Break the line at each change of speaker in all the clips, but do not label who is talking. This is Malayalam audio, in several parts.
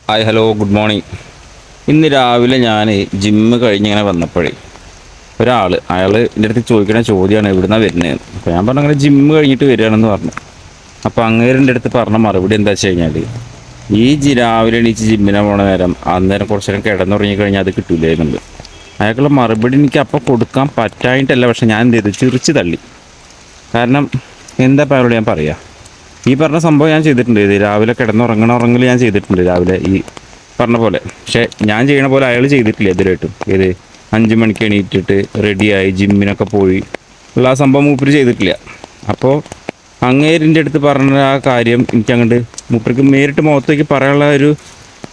Hi hello good morning. ഇന്ന് രാവിലെ ഞാൻ ജിമ്മ് കഴിഞ്ഞിങ്ങനെ വന്നപ്പോഴേ അയാൾ എൻ്റെ അടുത്ത് ചോദിക്കുന്ന ചോദ്യമാണ് എവിടുന്നാണ് വരുന്നത്. അപ്പോൾ ഞാൻ പറഞ്ഞു അങ്ങനെ ജിമ്മ് കഴിഞ്ഞിട്ട് വരികയാണെന്ന് പറഞ്ഞു. അപ്പോൾ അങ്ങേരുടെ അടുത്ത് പറഞ്ഞ മറുപടി എന്താ വെച്ച് കഴിഞ്ഞാൽ രാവിലെ എണീച്ച് ജിമ്മിനെ പോണ നേരം അന്നേരം കുറച്ച് നേരം കിടന്നുറങ്ങി കഴിഞ്ഞാൽ അത് കിട്ടൂലായിരുന്നുണ്ട്. അയാൾക്കുള്ള മറുപടി എനിക്ക് അപ്പോൾ കൊടുക്കാൻ പറ്റായിട്ടല്ല, പക്ഷെ ഞാൻ എന്ത് ചെയ്തു, ചിറിച്ച് തള്ളി. കാരണം എന്താ ഇപ്പോൾ അയാളോട് ഞാൻ പറയുക, ഈ പറഞ്ഞ സംഭവം ഞാൻ ചെയ്തിട്ടുണ്ട്. ഇത് രാവിലെ ഉറങ്ങൽ ഞാൻ ചെയ്തിട്ടുണ്ട് രാവിലെ ഈ പറഞ്ഞ പോലെ. പക്ഷേ ഞാൻ ചെയ്യണ പോലെ അയാൾ ചെയ്തിട്ടില്ല ഇതുവരെയായിട്ടും. 5 മണിക്ക് എണീറ്റിട്ട് റെഡിയായി ജിമ്മിനൊക്കെ പോയി ഉള്ള ആ സംഭവം മൂപ്പര് ചെയ്തിട്ടില്ല. അപ്പോൾ അങ്ങേരിൻ്റെ അടുത്ത് പറഞ്ഞ ആ കാര്യം എനിക്കങ്ങോട്ട് മൂപ്പർക്ക് നേരിട്ട് മുഖത്തേക്ക് പറയാനുള്ള ഒരു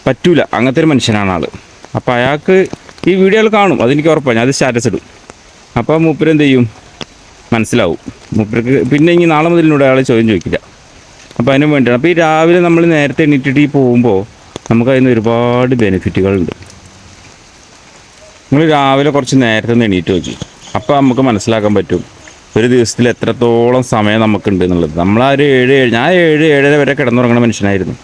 പറ്റൂല. അങ്ങനത്തെ ഒരു മനുഷ്യനാണ് ആൾ. അപ്പോൾ അയാൾക്ക് ഈ വീഡിയോകൾ കാണും, അതെനിക്ക് ഉറപ്പാണ്. ഞാൻ അത് സ്റ്റാറ്റസ് ഇടും. അപ്പോൾ മൂപ്പര് എന്ത് ചെയ്യും, മനസ്സിലാവും മൂപ്പർക്ക്. പിന്നെ ഇനി നാളെ മുതലിനോട് അയാൾ ചോദ്യം ചോദിക്കില്ല. അപ്പോൾ അതിന് വേണ്ടിയാണ്. അപ്പോൾ ഈ രാവിലെ നമ്മൾ നേരത്തെ എണീറ്റിട്ട് പോകുമ്പോൾ നമുക്കതിൽ നിന്ന് ഒരുപാട് ബെനിഫിറ്റുകളുണ്ട്. നിങ്ങൾ രാവിലെ കുറച്ച് നേരത്തെ ഒന്ന് എണീറ്റ് നോക്കി, അപ്പോൾ നമുക്ക് മനസ്സിലാക്കാൻ പറ്റും ഒരു ദിവസത്തിൽ എത്രത്തോളം സമയം നമുക്കുണ്ട് എന്നുള്ളത്. ഞാൻ 7-7:30 വരെ കിടന്നുറങ്ങുന്ന മനുഷ്യനായിരുന്നു.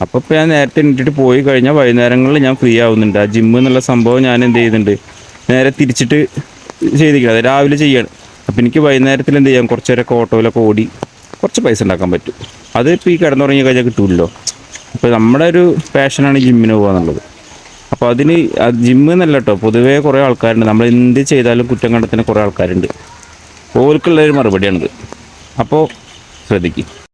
അപ്പോൾ ഇപ്പോൾ ഞാൻ നേരത്തെ എണീറ്റിട്ട് പോയി കഴിഞ്ഞാൽ വൈകുന്നേരങ്ങളിൽ ഞാൻ ഫ്രീ ആവുന്നുണ്ട്. ആ ജിമ്മ് എന്നുള്ള സംഭവം ഞാൻ എന്ത് ചെയ്യുന്നുണ്ട്, നേരെ തിരിച്ചിട്ട് ചെയ്തിരിക്കുന്നത് രാവിലെ ചെയ്യാണ്. അപ്പോൾ എനിക്ക് വൈകുന്നേരത്തിൽ എന്ത് ചെയ്യാം, കുറച്ച് നേരമൊക്കെ ഓട്ടോയിലൊക്കെ ഓടി കുറച്ച് പൈസ ഉണ്ടാക്കാൻ പറ്റും. അത് ഇപ്പോൾ ഈ കിടന്നുറങ്ങി കഴിഞ്ഞാൽ കിട്ടുമല്ലോ. അപ്പോൾ നമ്മുടെ ഒരു പാഷനാണ് ജിമ്മിന് പോകുക എന്നുള്ളത്. അപ്പോൾ ജിമ്മ് എന്നല്ല കേട്ടോ, പൊതുവേ കുറേ ആൾക്കാരുണ്ട്, നമ്മൾ എന്ത് ചെയ്താലും കുറ്റം കണ്ടെത്തുന്ന കുറേ ആൾക്കാരുണ്ട്. ഓർക്കുള്ളൊരു മറുപടിയാണിത്. അപ്പോൾ ശ്രദ്ധിക്കും.